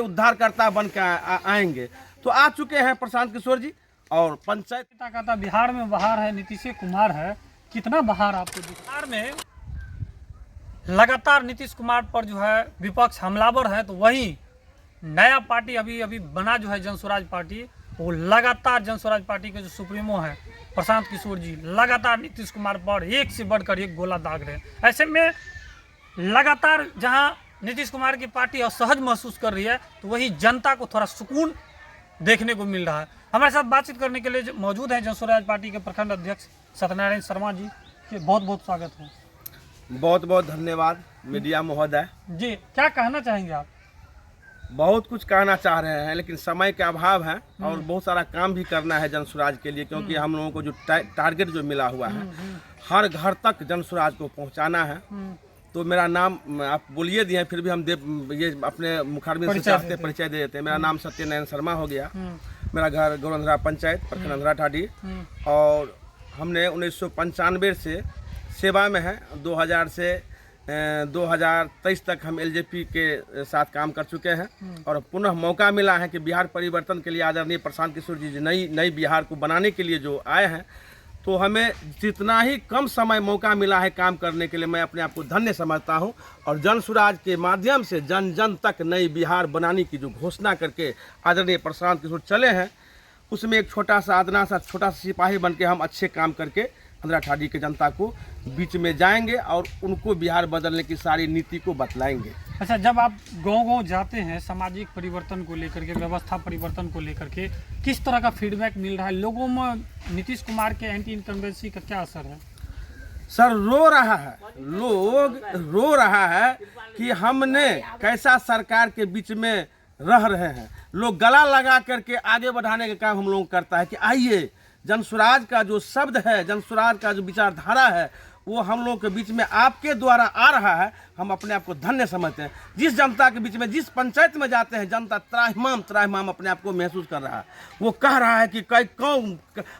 उद्धारकर्ता बन के आएंगे। तो आ चुके हैं प्रशांत किशोर जी और पंचायत का बिहार में बहार है, नीतीश कुमार है, कितना बहार आपको बिहार में लगातार नीतीश कुमार पर जो है विपक्ष हमलावर है। तो वही नया पार्टी अभी बना जो है जनस्वराज पार्टी, वो लगातार जनस्वराज पार्टी के जो सुप्रीमो है प्रशांत किशोर जी लगातार नीतीश कुमार पर एक से बढ़कर एक गोला दाग रहे हैं। ऐसे में लगातार जहां नीतीश कुमार की पार्टी असहज महसूस कर रही है, तो वही जनता को थोड़ा सुकून देखने को मिल रहा है। हमारे साथ बातचीत करने के लिए मौजूद हैं जनस्वराज पार्टी के प्रखंड अध्यक्ष सत्यनारायण शर्मा जी के बहुत बहुत स्वागत है। बहुत बहुत धन्यवाद मीडिया महोदय जी। क्या कहना चाहेंगे आप? बहुत कुछ कहना चाह रहे हैं लेकिन समय के अभाव है और बहुत सारा काम भी करना है जनस्वराज के लिए, क्योंकि हम लोगों को जो टारगेट जो मिला हुआ है हर घर तक जनस्वराज को पहुंचाना है। तो मेरा नाम आप बोलिए दिए, फिर भी हम ये अपने मुखारबिन से चाहते परिचय दे देते हैं। मेरा नाम सत्यनारायण शर्मा हो गया। मेरा घर गौरंधरा पंचायत प्रखंड अंधरा ठाडी और हमने 1995 से सेवा में है। 2000 से 2023 तक हम एलजेपी के साथ काम कर चुके हैं और पुनः मौका मिला है कि बिहार परिवर्तन के लिए आदरणीय प्रशांत किशोर जी नई बिहार को बनाने के लिए जो आए हैं, तो हमें जितना ही कम समय मौका मिला है काम करने के लिए मैं अपने आप को धन्य समझता हूं। और जनस्वराज के माध्यम से जन जन तक नई बिहार बनाने की जो घोषणा करके आदरणीय प्रशांत किशोर चले हैं, उसमें एक छोटा सा सिपाही बन के हम अच्छे काम करके अंधरा ठाडी के जनता को बीच में जाएंगे और उनको बिहार बदलने की सारी नीति को बतलाएंगे। अच्छा, जब आप गांव-गांव जाते हैं सामाजिक परिवर्तन को लेकर के, व्यवस्था परिवर्तन को लेकर के, किस तरह का फीडबैक मिल रहा है लोगों में? नीतीश कुमार के एंटी इनकम्बेंसी का क्या असर है? सर रो रहा है, लोग रो रहा है कि हमने कैसा सरकार के बीच में रह रहे हैं। लोग गला लगा करके आगे बढ़ाने का काम हम लोग करता है कि आइए जनस्वराज का जो शब्द है, जनस्वराज का जो विचारधारा है, वो हम लोगों के बीच में आपके द्वारा आ रहा है। हम अपने आप को धन्य समझते हैं। जिस जनता के बीच में, जिस पंचायत में जाते हैं, जनता त्राहिमाम अपने आप को महसूस कर रहा है। वो कह रहा है कि कौन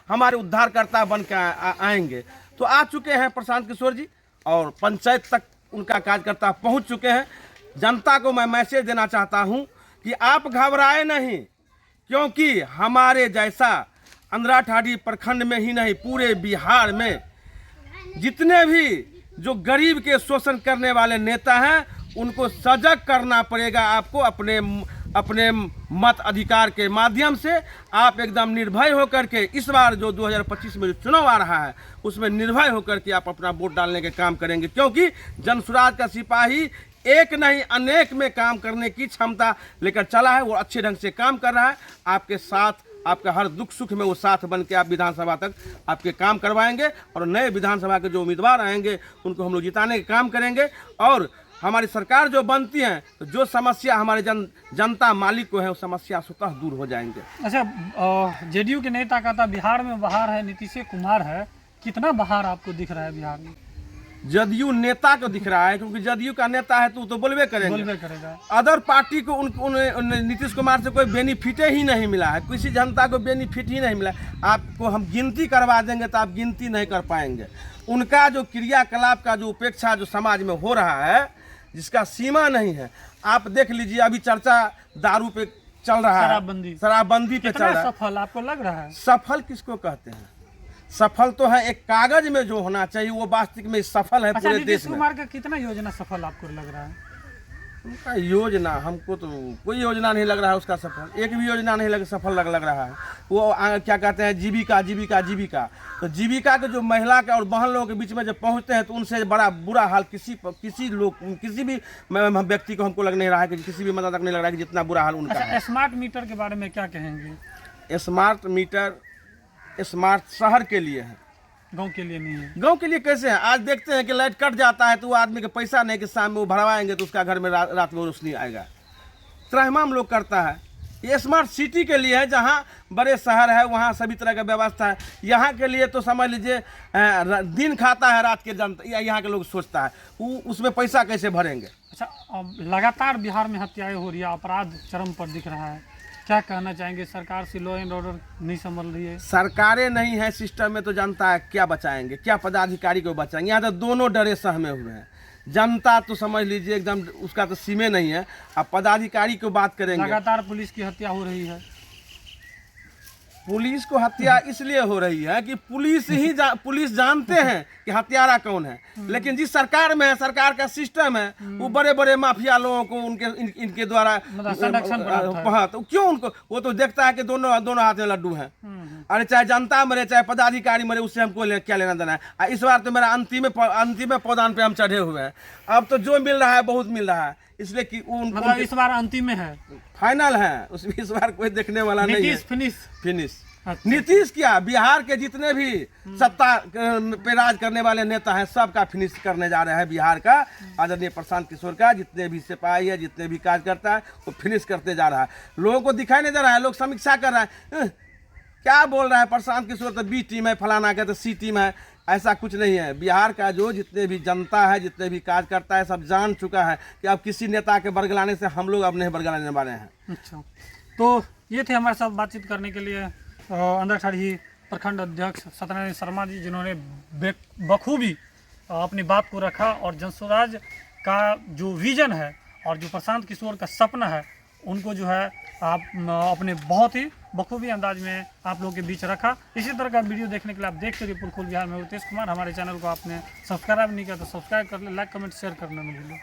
हमारे उद्धारकर्ता बन के आएंगे। तो आ चुके हैं प्रशांत किशोर जी और पंचायत तक उनका कार्यकर्ता पहुंच चुके हैं। जनता को मैं मैसेज देना चाहता हूं कि आप घबराए नहीं, क्योंकि हमारे जैसा अंधरा ठाडी प्रखंड में ही नहीं पूरे बिहार में जितने भी जो गरीब के शोषण करने वाले नेता हैं, उनको सजग करना पड़ेगा। आपको अपने मत अधिकार के माध्यम से आप एकदम निर्भय होकर के इस बार जो 2025 में जो चुनाव आ रहा है, उसमें निर्भय होकर के आप अपना वोट डालने के काम करेंगे, क्योंकि जनस्वराज का सिपाही एक नहीं अनेक में काम करने की क्षमता लेकर चला है। वो अच्छे ढंग से काम कर रहा है। आपके साथ, आपका हर दुख सुख में वो साथ बन के आप विधानसभा तक आपके काम करवाएंगे और नए विधानसभा के जो उम्मीदवार आएंगे उनको हम लोग जिताने का काम करेंगे। और हमारी सरकार जो बनती है, तो जो समस्या हमारे जनता मालिक को है, वो समस्या स्वतः दूर हो जाएंगे। अच्छा, जेडीयू के नेता का था बिहार में बहार है, नीतीश कुमार है, कितना बहार आपको दिख रहा है बिहार में? जदयू नेता को दिख रहा है, क्योंकि जदयू का नेता है तो बोलबे करेगा। अदर पार्टी को नीतीश कुमार से कोई बेनिफिट ही नहीं मिला है, किसी जनता को बेनिफिट ही नहीं मिला। आपको हम गिनती करवा देंगे तो आप गिनती नहीं कर पाएंगे। उनका जो क्रियाकलाप का जो उपेक्षा जो समाज में हो रहा है, जिसका सीमा नहीं है। आप देख लीजिए, अभी चर्चा दारू पे चल रहा है, शराबबंदी पे चल रहा है। सफल आपको लग रहा है? सफल किसको कहते हैं? सफल तो है एक कागज में जो होना चाहिए, वो वास्तविक में सफल है। पूरे देश में नीतीश कुमार का कितना योजना सफल आपको लग रहा है? उनका योजना, हमको तो कोई योजना नहीं लग रहा है उसका सफल। एक भी योजना नहीं सफल लग रहा है। वो क्या कहते हैं, जीविका। तो जीविका के जो महिला के और बहन लोगों के बीच में जब पहुंचते हैं, तो उनसे बड़ा बुरा हाल किसी भी व्यक्ति को हमको लग नहीं रहा है कि किसी भी मतलब तक नहीं लग रहा है कि जितना बुरा हाल उनका है। स्मार्ट मीटर के बारे में क्या कहेंगे? स्मार्ट मीटर स्मार्ट शहर के लिए है, गांव के लिए नहीं है। गांव के लिए कैसे है? आज देखते हैं कि लाइट कट जाता है तो वो आदमी के पैसा नहीं कि शाम में वो भरवाएंगे तो उसका घर में रात में रोशनी आएगा। त्राहिमाम लोग करता है। ये स्मार्ट सिटी के लिए है, जहाँ बड़े शहर है वहाँ सभी तरह का व्यवस्था है। यहाँ के लिए तो समझ लीजिए दिन खाता है रात के जनता, यहाँ के लोग सोचता है उसमें पैसा कैसे भरेंगे। अच्छा, लगातार बिहार में हत्याएं हो रही है, अपराध चरम पर दिख रहा है, क्या कहना चाहेंगे? सरकार से लॉ एंड ऑर्डर नहीं संभल रही है। सरकारें नहीं है सिस्टम में, तो जनता क्या बचाएंगे, क्या पदाधिकारी को बचाएंगे? यहाँ तो दोनों डरे सहमे हुए हैं। जनता तो समझ लीजिए एकदम उसका तो सीमे नहीं है। अब पदाधिकारी की बात करेंगे, लगातार पुलिस की हत्या हो रही है। पुलिस को हत्या इसलिए हो रही है कि पुलिस जानते हैं कि हत्यारा कौन है, लेकिन जिस सरकार में है, सरकार का सिस्टम है, वो बड़े बड़े माफिया लोगों को इनके द्वारा मतलब संरक्षण प्राप्त है। हाँ, तो क्यों उनको, वो तो देखता है कि दोनों हाथ में लड्डू हैं। अरे चाहे जनता मरे चाहे पदाधिकारी मरे, उससे हमको क्या लेना देना है। इस बार तो मेरा अंतिम पौधान पे हम चढ़े हुए हैं। अब तो जो मिल रहा है बहुत मिल रहा है, इसलिए कि मतलब इस बार अंतिम में है, फाइनल है, उसमें इस बार कोई देखने वाला नहीं है। फिनिश अच्छा। नीतीश क्या, बिहार के जितने भी सत्ता पे राज करने वाले नेता हैं सबका फिनिश करने जा रहे हैं। बिहार का आदरणीय प्रशांत किशोर का जितने भी सिपाही है, जितने भी कार्यकर्ता है, वो फिनिश करते जा रहा है। लोगों को दिखाई नहीं दे रहा है, लोग समीक्षा कर रहे हैं, क्या बोल रहा है प्रशांत किशोर तो बी टीम है, फलाना का तो सी टीम है। ऐसा कुछ नहीं है। बिहार का जो जितने भी जनता है, जितने भी कार्यकर्ता है, सब जान चुका है कि अब किसी नेता के बरगलाने से हम लोग अब नहीं बरगलाने वाले हैं। अच्छा, तो ये थे हमारे साथ बातचीत करने के लिए अंदरठाड़ी प्रखंड अध्यक्ष सत्यनारायण शर्मा जी, जिन्होंने बखूबी अपनी बात को रखा और जनस्वराज का जो विजन है और जो प्रशांत किशोर का सपना है, उनको जो है आप अपने बहुत ही बखूबी अंदाज में आप लोगों के बीच रखा। इसी तरह का वीडियो देखने के लिए आप देखते रहिए पुलखुल बिहार में। उतेश कुमार, हमारे चैनल को आपने सब्सक्राइब नहीं किया तो सब्सक्राइब कर ले, लाइक कमेंट शेयर करना न भूलें।